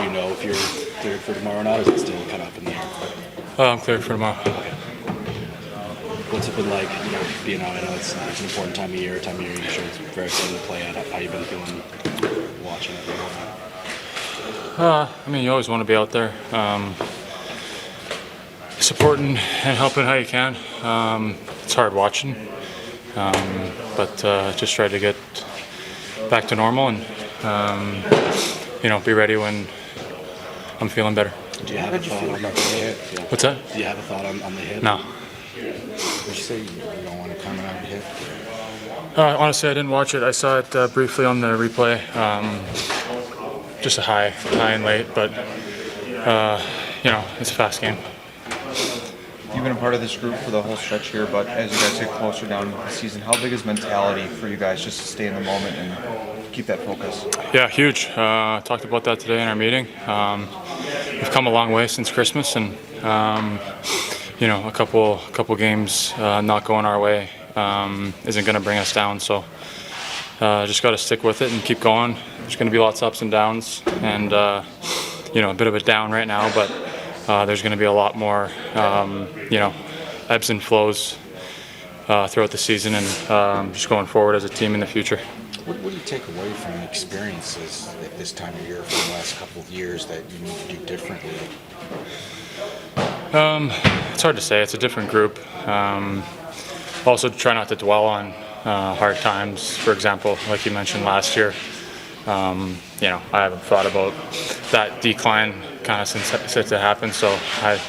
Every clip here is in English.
you know if you're cleared for tomorrow or not, or is it still kind of up in the air? I'm cleared for tomorrow. Okay. What's it been like, being out? I know it's an important time of year you're sure it's very excited to play at. How you been feeling watching it? You always want to be out there, supporting and helping how you can. It's hard watching, but just try to get back to normal and be ready when I'm feeling better. Do you have a thought on the hit? Yeah. What's that? Do you have a thought on the hit? No. Did you say you don't want to comment on the hit? Honestly, I didn't watch it. I saw it briefly on the replay. Just a high and late, but it's a fast game. You've been a part of this group for the whole stretch here, but as you guys get closer down the season, how big is mentality for you guys just to stay in the moment and keep that focus? Yeah, huge. Talked about that today in our meeting. We've come a long way since Christmas, and a couple games not going our way isn't going to bring us down. So just got to stick with it and keep going. There's going to be lots of ups and downs, and a bit of a down right now, but there's going to be a lot more ebbs and flows throughout the season, and just going forward as a team in the future. What do you take away from the experiences at this time of year from the last couple of years that you need to do differently? It's hard to say. It's a different group. Also, try not to dwell on hard times. For example, like you mentioned last year, I haven't thought about that decline kind of since it happened, so I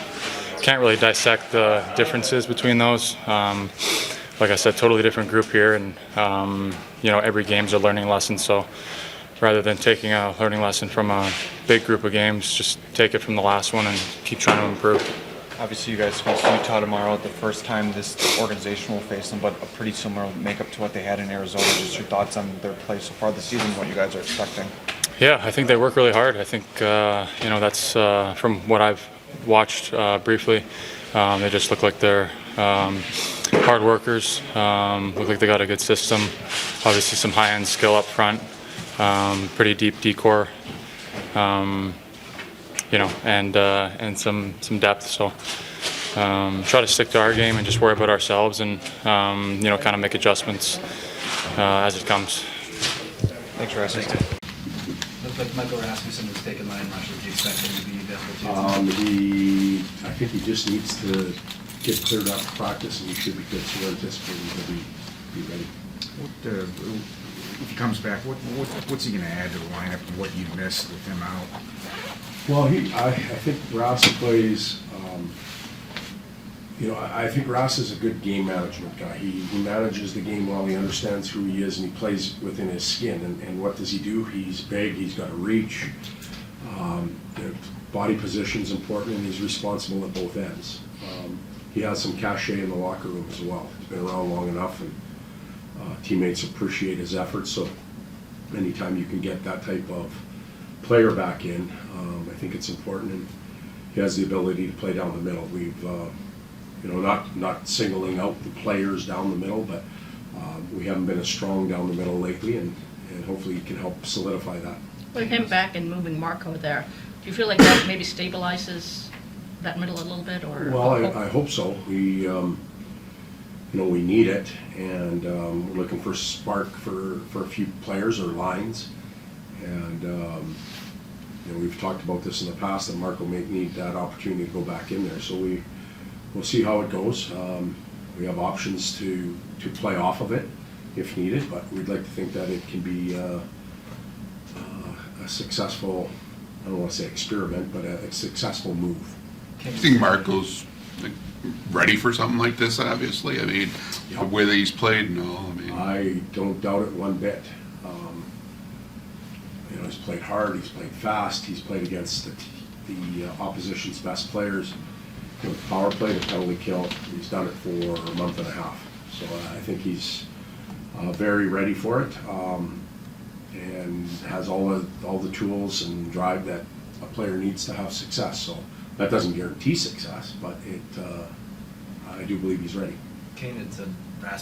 can't really dissect the differences between those. Like I said, totally different group here, and every game's a learning lesson. So rather than taking a learning lesson from a big group of games, just take it from the last one and keep trying to improve. Obviously, you guys face Utah tomorrow. The first time this organization will face them, but a pretty similar makeup to what they had in Arizona. Just your thoughts on their play so far this season, what you guys are expecting? Yeah, I think they work really hard. I think that's from what I've watched briefly. They just look like they're hard workers. Look like they got a good system. Obviously, some high-end skill up front. Pretty deep decor. And some depth. So try to stick to our game and just worry about ourselves, and kind of make adjustments as it comes. Thanks, Rasmussen. Looks like Michael Rasmussen was taking line rusher. Do you expect him to be available I think he just needs to get cleared up for practice, and he should be good. So we're anticipating he'll be ready. If he comes back, what's he going to add to the lineup and what you missed with him out? Well, I think Ross plays. I think Ross is a good game management guy. He manages the game well. He understands who he is, and he plays within his skin. And what does he do? He's big. He's got a reach. Body position's important, and he's responsible at both ends. He has some cachet in the locker room as well. He's been around long enough, and teammates appreciate his efforts. So anytime you can get that type of player back in, I think it's important, and he has the ability to play down the middle. We've, not singling out the players down the middle, but we haven't been as strong down the middle lately, and hopefully he can help solidify that. With him back and moving Marco there, do you feel like that maybe stabilizes that middle a little bit, or? Well, I hope so. We, we need it, and we're looking for spark for a few players or lines, and we've talked about this in the past that Marco may need that opportunity to go back in there. So we'll see how it goes. We have options to play off of it if needed, but we'd like to think that it can be a successful, I don't want to say experiment, but a successful move. Do you think Marco's ready for something like this, obviously? I mean, the way that he's played, I don't doubt it one bit. He's played hard, he's played fast, he's played against the opposition's best players. The power play, the penalty kill, he's done it for a month and a half. So I think he's very ready for it, and has all the tools and drive that a player needs to have success. So that doesn't guarantee success, but I do believe he's ready. Kane had said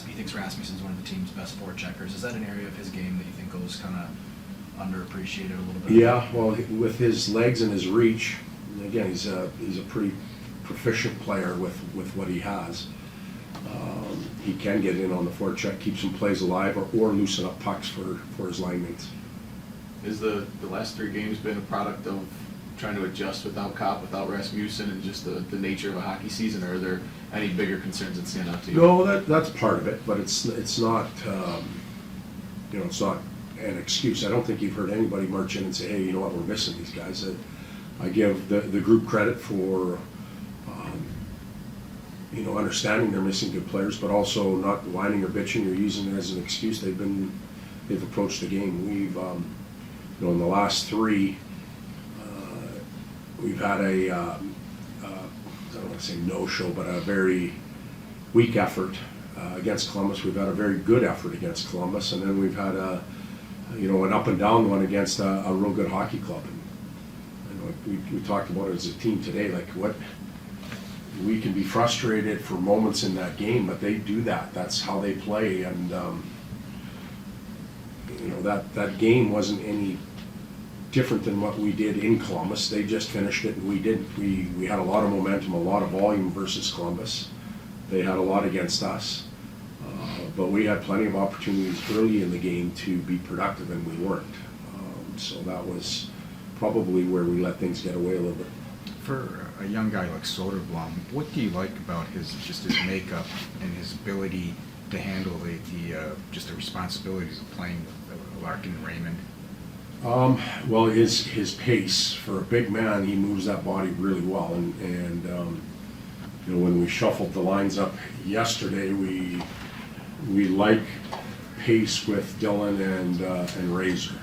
he thinks Rasmussen's one of the team's best forecheckers. Is that an area of his game that you think goes kind of underappreciated a little bit? Yeah, well, with his legs and his reach, again, he's a pretty proficient player with what he has. He can get in on the forecheck, keep some plays alive, or loosen up pucks for his line mates. Is the last 3 games been a product of trying to adjust without Kopp, without Rasmussen, and just the nature of a hockey season, or are there any bigger concerns that stand out to you? No, that's part of it, but it's not, it's not an excuse. I don't think you've heard anybody march in and say, hey, you know what, we're missing these guys. I give the group credit for, understanding they're missing good players, but also not whining or bitching or using it as an excuse. They've approached the game. We've, in the last 3, we've had I don't want to say no-show, but a very weak effort against Columbus. We've had a very good effort against Columbus, and then we've had an up and down one against a real good hockey club. And we talked about it as a team today, like what we can be frustrated for moments in that game, but they do that. That's how they play, and that game wasn't any different than what we did in Columbus. They just finished it and we didn't. We had a lot of momentum, a lot of volume versus Columbus. They had a lot against us, but we had plenty of opportunities early in the game to be productive, and we weren't. So that was probably where we let things get away a little bit. For a young guy like Soderblom, what do you like about his makeup and his ability to handle the responsibilities of playing with Larkin and Raymond? Well, his pace for a big man, he moves that body really well, and when we shuffled the lines up yesterday, we like pace with Dylan and Razor.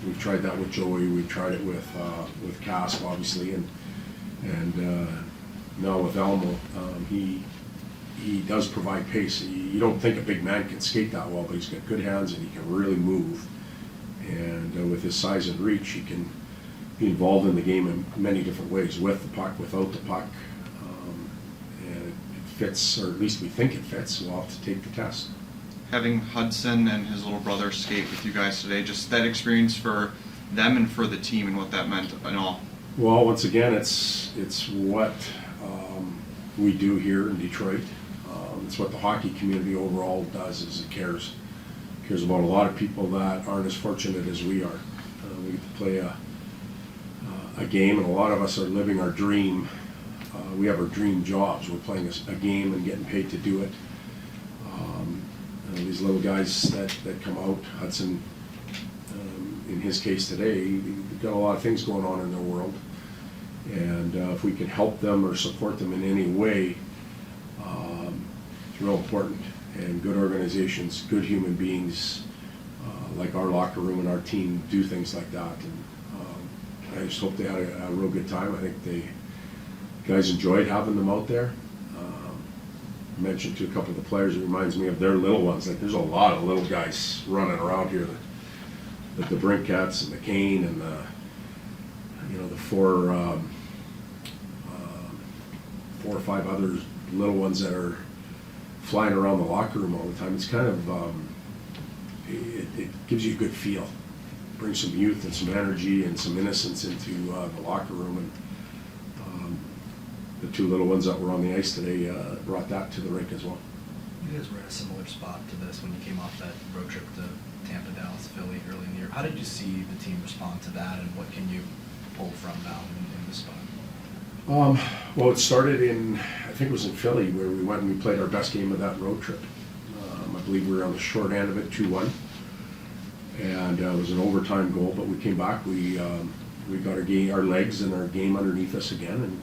We've tried that with Joey. We've tried it with Cass, obviously, and now with Elmo. He does provide pace. You don't think a big man can skate that well, but he's got good hands and he can really move. And with his size and reach, he can be involved in the game in many different ways, with the puck, without the puck. And it fits, or at least we think it fits. We'll have to take the test. Having Hudson and his little brother skate with you guys today, just that experience for them and for the team and what that meant and all. Well, once again, it's what we do here in Detroit. It's what the hockey community overall does, is it cares about a lot of people that aren't as fortunate as we are. We get to play a game, and a lot of us are living our dream. We have our dream jobs. We're playing a game and getting paid to do it. These little guys that come out, Hudson, in his case today, they've got a lot of things going on in their world. And if we can help them or support them in any way, it's real important. And good organizations, good human beings, like our locker room and our team, do things like that. And I just hope they had a real good time. I think the guys enjoyed having them out there. I mentioned to a couple of the players, it reminds me of their little ones. Like, there's a lot of little guys running around here. The Brinkets and the Kane and the 4 or 5 other little ones that are flying around the locker room all the time. It's kind of, it gives you a good feel. Brings some youth and some energy and some innocence into the locker room. And the 2 little ones that were on the ice today brought that to the rink as well. You guys were at a similar spot to this when you came off that road trip to Tampa, Dallas, Philly early in the year. How did you see the team respond to that, and what can you pull from now in this spot? Well, it started I think it was in Philly, where we went and we played our best game of that road trip. I believe we were on the short end of it, 2-1. And it was an overtime goal, but we came back. We got our legs and our game underneath us again, and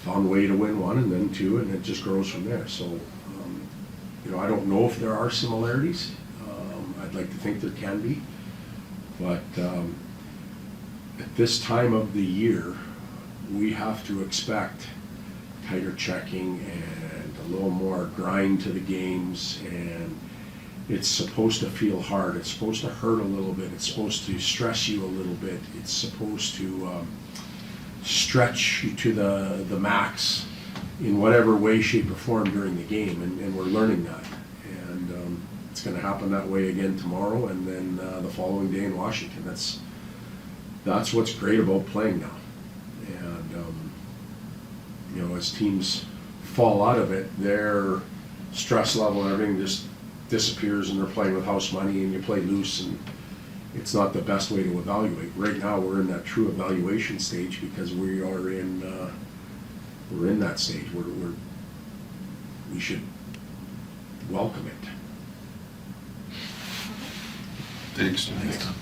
found a way to win 1 and then 2, and it just grows from there. So, I don't know if there are similarities. I'd like to think there can be. But at this time of the year, we have to expect tighter checking and a little more grind to the games, and it's supposed to feel hard. It's supposed to hurt a little bit. It's supposed to stress you a little bit. It's supposed to stretch you to the max in whatever way, shape, or form during the game, and we're learning that. And it's going to happen that way again tomorrow, and then the following day in Washington. That's what's great about playing now. And you know, as teams fall out of it, their stress level and everything just disappears, and they're playing with house money, and you play loose, and it's not the best way to evaluate. Right now, we're in that true evaluation stage because we are in that stage where we should welcome it. Thanks. Thanks, Tom.